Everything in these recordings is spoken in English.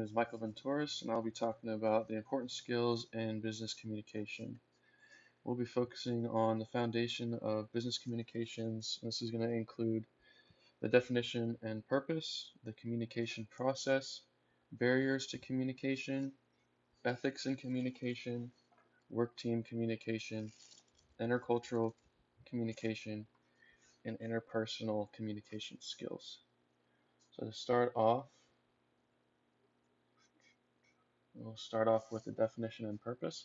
is Michael Venturis, and I'll be talking about the important skills in business communication. We'll be focusing on the foundation of business communications. This is going to include the definition and purpose, the communication process, barriers to communication, ethics in communication, work team communication, intercultural communication, and interpersonal communication skills. So to start off, we'll start off with the definition and purpose.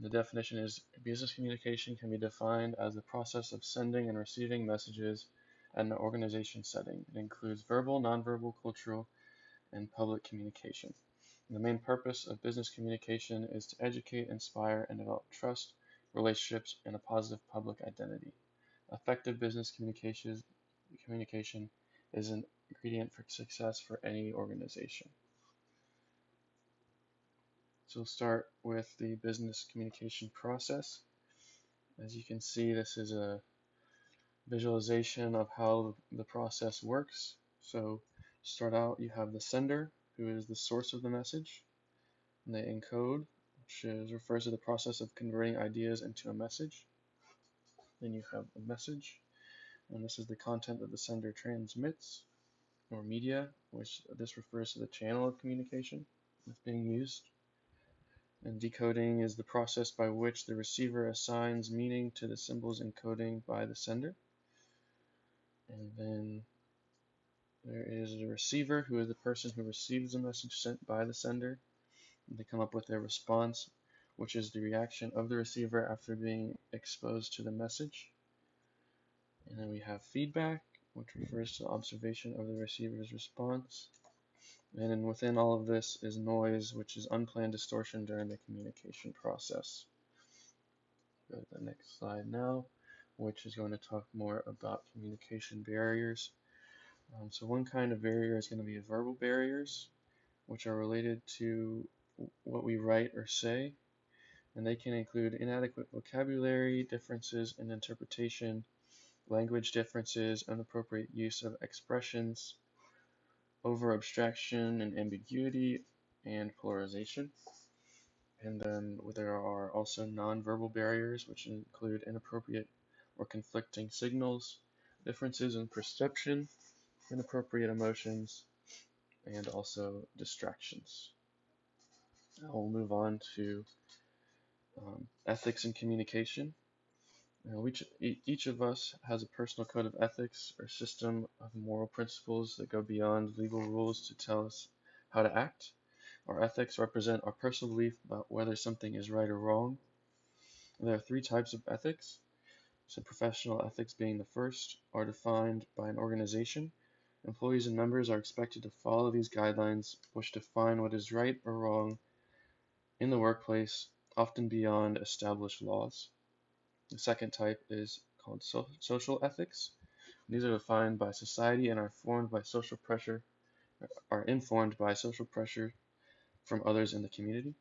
The definition is business communication can be defined as the process of sending and receiving messages at an organization setting. It includes verbal, nonverbal, cultural, and public communication. And the main purpose of business communication is to educate, inspire, and develop trust, relationships, and a positive public identity. Effective business communication is an ingredient for success for any organization. So we'll start with the business communication process. As you can see, this is a visualization of how the process works. So start out, you have the sender, who is the source of the message, and they encode, which refers to the process of converting ideas into a message. Then you have the message, and this is the content that the sender transmits, or media, which this refers to the channel of communication that's being used. And decoding is the process by which the receiver assigns meaning to the symbols encoding by the sender. And then there is the receiver, who is the person who receives the message sent by the sender. And they come up with their response, which is the reaction of the receiver after being exposed to the message. And then we have feedback, which refers to observation of the receiver's response. And then within all of this is noise, which is unplanned distortion during the communication process. Go to the next slide now, which is going to talk more about communication barriers. So one kind of barrier is going to be verbal barriers, which are related to what we write or say, and they can include inadequate vocabulary, differences in interpretation, language differences, inappropriate use of expressions, over abstraction and ambiguity, and polarization. And then there are also nonverbal barriers, which include inappropriate or conflicting signals, differences in perception, inappropriate emotions, and also distractions. Now we'll move on to ethics in communication. Now, each of us has a personal code of ethics or system of moral principles that go beyond legal rules to tell us how to act. Our ethics represent our personal belief about whether something is right or wrong. And there are three types of ethics. So professional ethics being the first are defined by an organization. Employees and members are expected to follow these guidelines, which define what is right or wrong in the workplace, often beyond established laws. The second type is called social ethics. These are defined by society and are informed by social pressure from others in the community.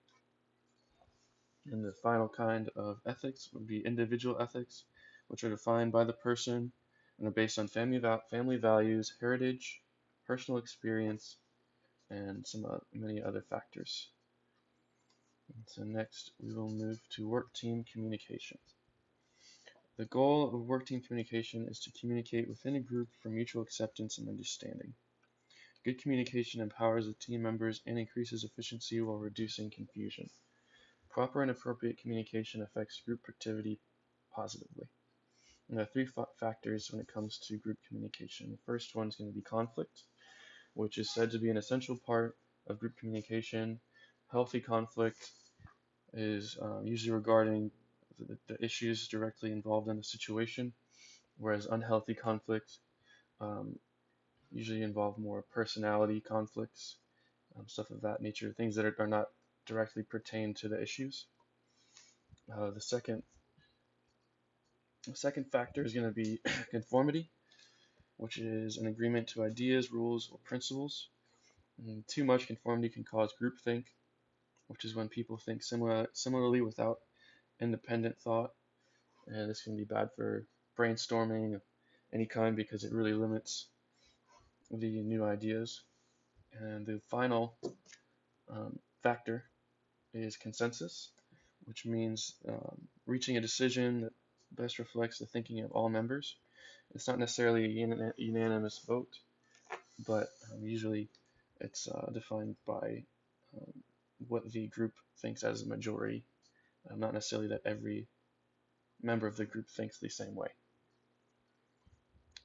And the final kind of ethics would be individual ethics, which are defined by the person and are based on family values, heritage, personal experience, and many other factors. And so next we will move to work team communication. The goal of work team communication is to communicate within a group for mutual acceptance and understanding. Good communication empowers the team members and increases efficiency while reducing confusion. Proper and appropriate communication affects group productivity positively. And there are three factors when it comes to group communication. The first one is going to be conflict, which is said to be an essential part of group communication. Healthy conflict is usually regarding the issues directly involved in the situation, whereas unhealthy conflict usually involve more personality conflicts, stuff of that nature, things that are not directly pertain to the issues. The second factor is going to be conformity, which is an agreement to ideas, rules, or principles. And too much conformity can cause groupthink, which is when people think similarly without independent thought. And this can be bad for brainstorming of any kind because it really limits the new ideas. And the final factor is consensus, which means reaching a decision that best reflects the thinking of all members. It's not necessarily a unanimous vote, but usually it's defined by um, what the group thinks as a majority, not necessarily that every member of the group thinks the same way.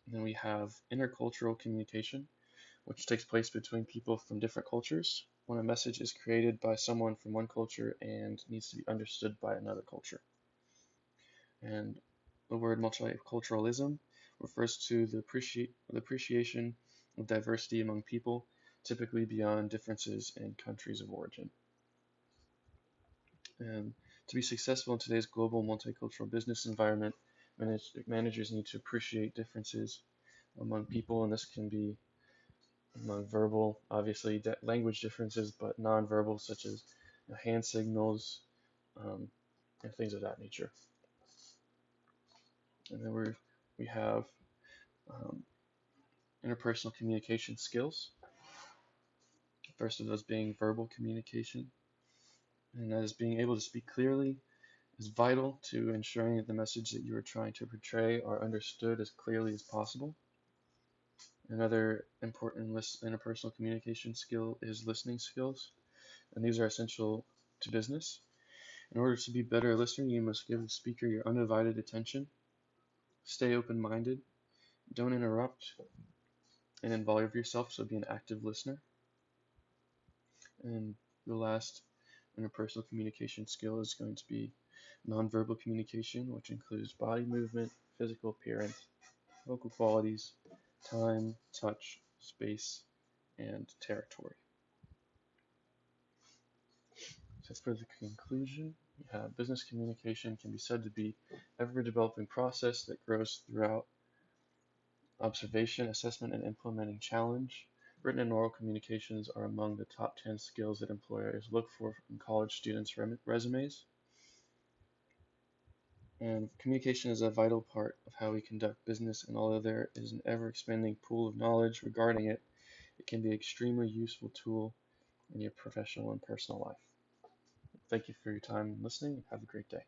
And then we have intercultural communication, which takes place between people from different cultures when a message is created by someone from one culture and needs to be understood by another culture. And the word multiculturalism refers to the appreciation of diversity among people, typically beyond differences in countries of origin. And to be successful in today's global multicultural business environment, managers need to appreciate differences among people, and this can be among verbal, obviously, language differences, but nonverbal, such as hand signals and things of that nature. And then we have interpersonal communication skills. First of those being verbal communication, and that is being able to speak clearly is vital to ensuring that the message that you are trying to portray are understood as clearly as possible. Another important interpersonal communication skill is listening skills, and these are essential to business. In order to be a better listener, you must give the speaker your undivided attention, stay open-minded, don't interrupt, and involve yourself, so be an active listener. And the last interpersonal communication skill is going to be nonverbal communication, which includes body movement, physical appearance, vocal qualities, time, touch, space, and territory. So for the conclusion, we have business communication can be said to be an ever-developing process that grows throughout observation, assessment, and implementing challenge. Written and oral communications are among the top 10 skills that employers look for in college students' resumes. And communication is a vital part of how we conduct business, and although there is an ever-expanding pool of knowledge regarding it, it can be an extremely useful tool in your professional and personal life. Thank you for your time listening, and have a great day.